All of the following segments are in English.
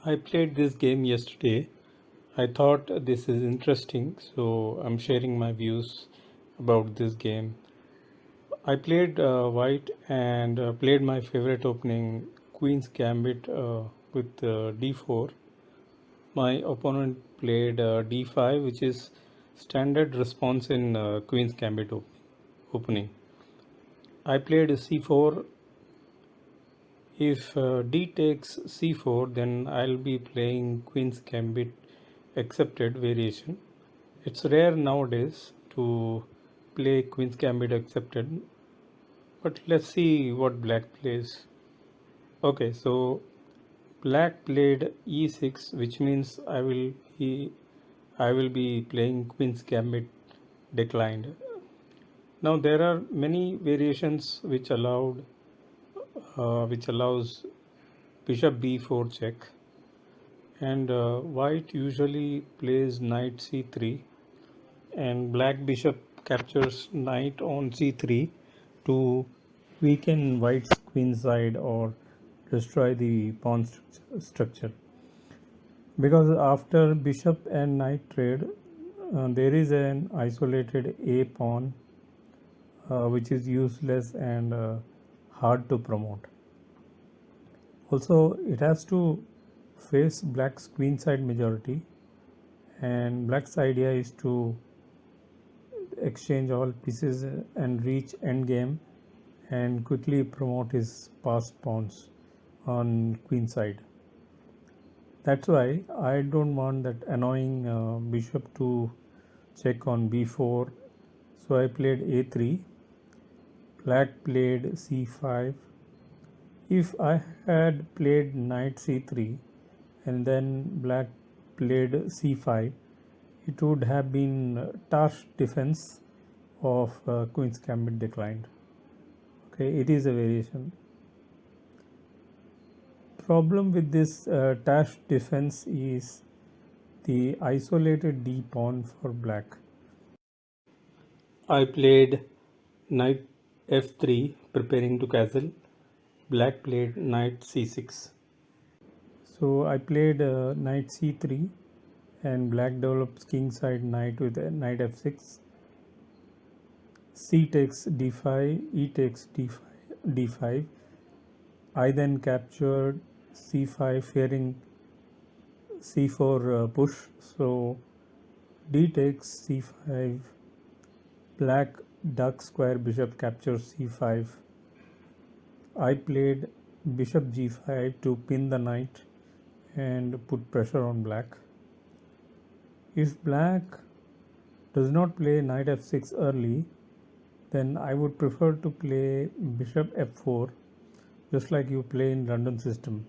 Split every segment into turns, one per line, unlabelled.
I played this game yesterday. I thought this is interesting, so I'm sharing my views about this game. I played white and played my favorite opening, Queen's Gambit, with d4. My opponent played d5, which is standard response in Queen's Gambit opening. I played c4. If d takes c4, then I'll be playing Queen's Gambit accepted variation. It's rare nowadays to play Queen's Gambit accepted, but let's see what black plays. Okay, so black played e6, which means I will be playing Queen's Gambit declined. Now there are many variations which allows bishop b4 check, and white usually plays knight c3, and black bishop captures knight on c3 to weaken white's queen side or destroy the pawn structure. Because after bishop and knight trade, there is an isolated a pawn which is useless and hard to promote. Also, it has to face black's queen side majority, and black's idea is to exchange all pieces and reach endgame and quickly promote his passed pawns on queen side. That's why I don't want that annoying bishop to check on b4. So I played a3. Black played c5. If I had played knight c3 and then black played c5, it would have been Tarsh defense of Queen's Gambit declined. Okay, it is a variation. Problem with this Tarsh defense is the isolated d pawn for black. I played knight f3 preparing to castle. Black played knight c6. So I played knight c3 and black develops kingside knight with knight f6. C takes d5, e takes d5. I then captured c5 fearing c4 push. So d takes c5. Black duck square bishop captures c5. I played bishop g5 to pin the knight and put pressure on black. If black does not play knight f6 early, then I would prefer to play bishop f4, just like you play in London system.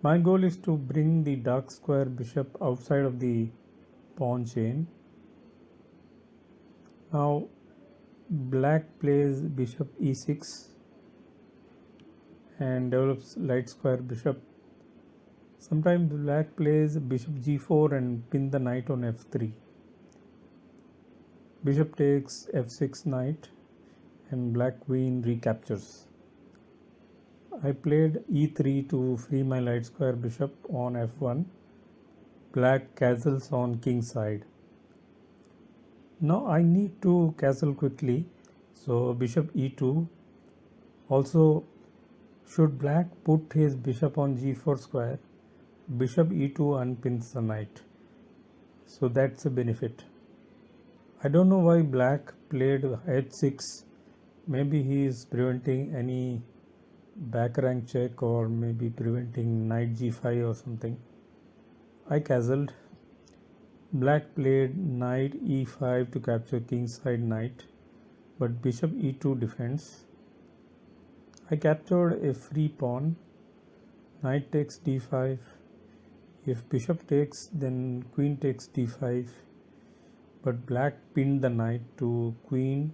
My goal is to bring the dark square bishop outside of the pawn chain. Now black plays bishop e6 and develops light square bishop. Sometimes black plays bishop g4 and pin the knight on f3. Bishop takes f6 knight and black queen recaptures. I played e3 to free my light square bishop on f1. Black castles on king side. Now I need to castle quickly, so bishop e2. Also, should black put his bishop on g4 square, bishop e2 unpins the knight. So that's a benefit. I don't know why black played h6. Maybe he is preventing any back rank check, or maybe preventing knight g5 or something. I castled. Black played knight e5 to capture kingside knight, but bishop e2 defends. I captured a free pawn. Knight takes d5. If bishop takes, then queen takes d5, but black pinned the knight to queen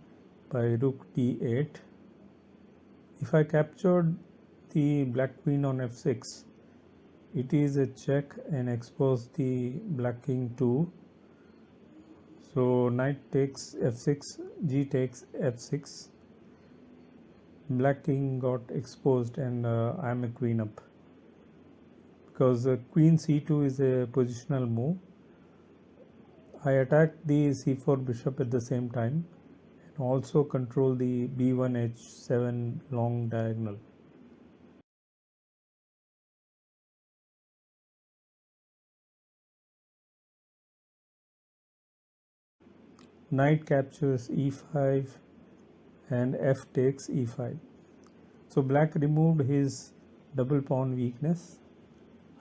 by rook d8. If I captured the black queen on f6, it is a check and expose the black king too. So knight takes f6, g takes f6. Black king got exposed and I am a queen up. because queen c2 is a positional move. I attack the c4 bishop at the same time and also control the b1 h7 long diagonal. Knight captures e5 and f takes e5. So black removed his double pawn weakness.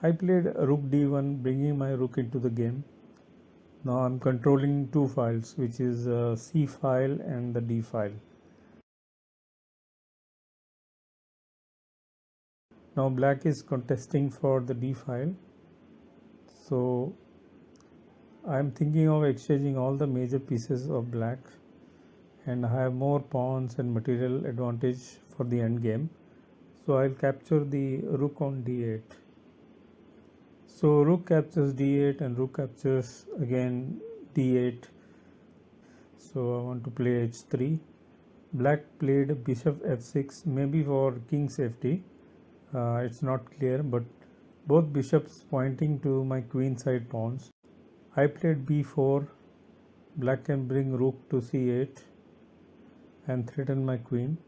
I played rook d1, bringing my rook into the game. Now I'm controlling two files, which is c file and the d file. Now black is contesting for the d file. So I'm thinking of exchanging all the major pieces of black, and I have more pawns and material advantage for the end game. So I'll capture the rook on d8. So rook captures d8 and rook captures again d8. So I want to play h3. Black played bishop f6, maybe for king safety. It's not clear, but both bishops pointing to my queen side pawns. I played b4. Black can bring rook to c8 and threaten my queen,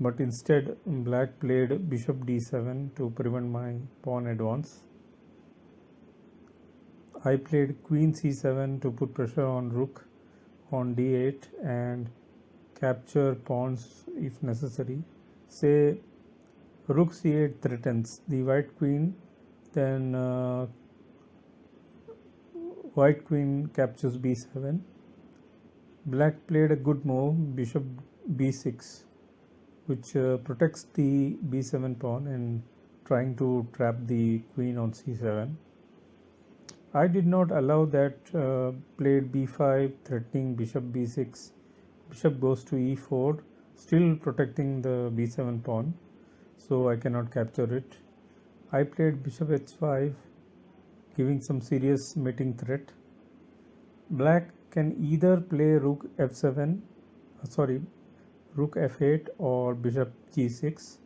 but instead black played bishop d7 to prevent my pawn advance. I played queen c7 to put pressure on rook on d8 and capture pawns if necessary. Say rook c8 threatens the white queen, then white queen captures b7. Black played a good move, bishop b6, which protects the b7 pawn and trying to trap the queen on c7. I did not allow that, played b5 threatening bishop b6. Bishop goes to e4, still protecting the b7 pawn, so I cannot capture it. I played bishop h5, giving some serious mating threat. Black can either play rook f7, rook f8 or bishop g6.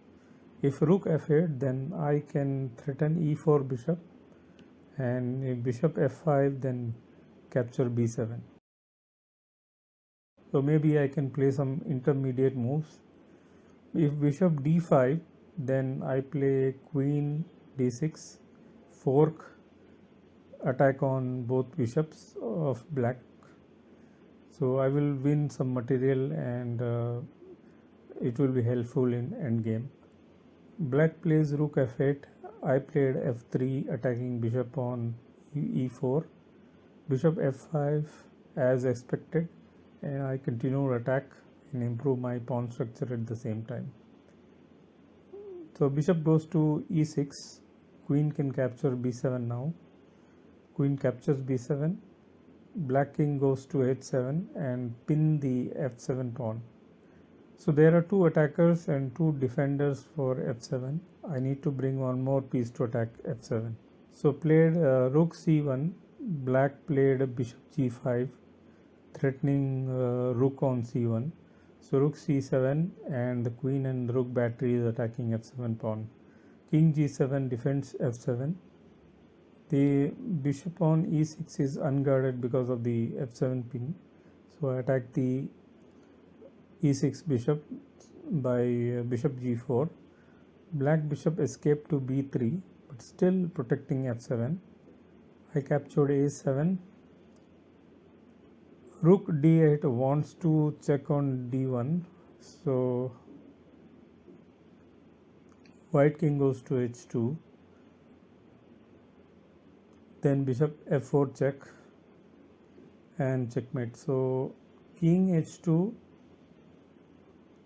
If rook f8, then I can threaten e4 bishop, and if bishop f5, then capture b7. So maybe I can play some intermediate moves. If bishop d5, then I play queen d6, fork, attack on both bishops of black. So I will win some material, and it will be helpful in endgame. Black plays rook f8. I played f3, attacking bishop on e4. Bishop f5 as expected, and I continue attack and improve my pawn structure at the same time. So bishop goes to e6. Queen can capture b7 now. Queen captures b7. Black king goes to h7 and pin the f7 pawn. So there are two attackers and two defenders for f7. I need to bring one more piece to attack f7. So played rook c1. Black played bishop g5, threatening rook on c1. So rook c7, and the queen and the rook battery is attacking f7 pawn. King g7 defends f7. The bishop on e6 is unguarded because of the f7 pin. So I attack the e6 bishop by bishop g4. Black bishop escaped to b3, but still protecting f7. I captured a7. Rook d8 wants to check on d1. So white king goes to h2. Then bishop f4 check and checkmate. So king h2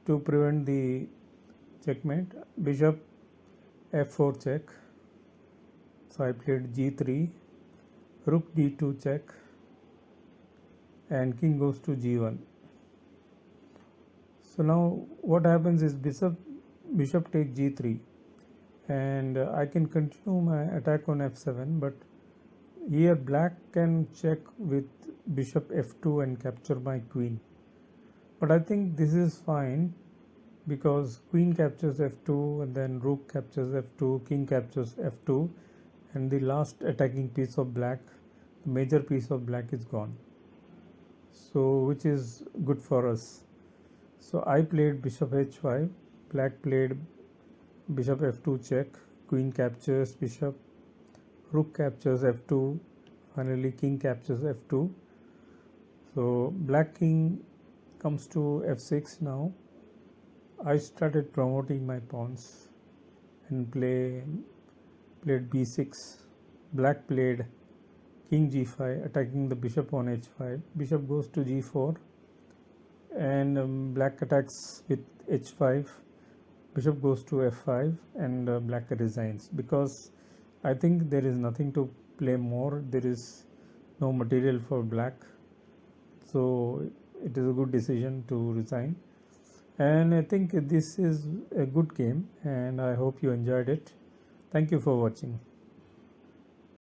to prevent the checkmate. Bishop f4 check. So I played g3. Rook d2 check, and king goes to g1. So now what happens is bishop take g3, and I can continue my attack on f7, but here black can check with bishop f2 and capture my queen. But I think this is fine because queen captures f2 and then rook captures f2, king captures f2, and the last attacking piece of black, the major piece of black, is gone. So which is good for us. So I played bishop h5, black played bishop f2 check, queen captures bishop, rook captures f2, finally king captures f2. So black king comes to f6 now. I started promoting my pawns and played b6. Black played king g5, attacking the bishop on h5. Bishop goes to g4, and black attacks with h5. Bishop goes to f5, and black resigns, because I think there is nothing to play more. There is no material for black, so it is a good decision to resign. And I think this is a good game, and I hope you enjoyed it. Thank you for watching.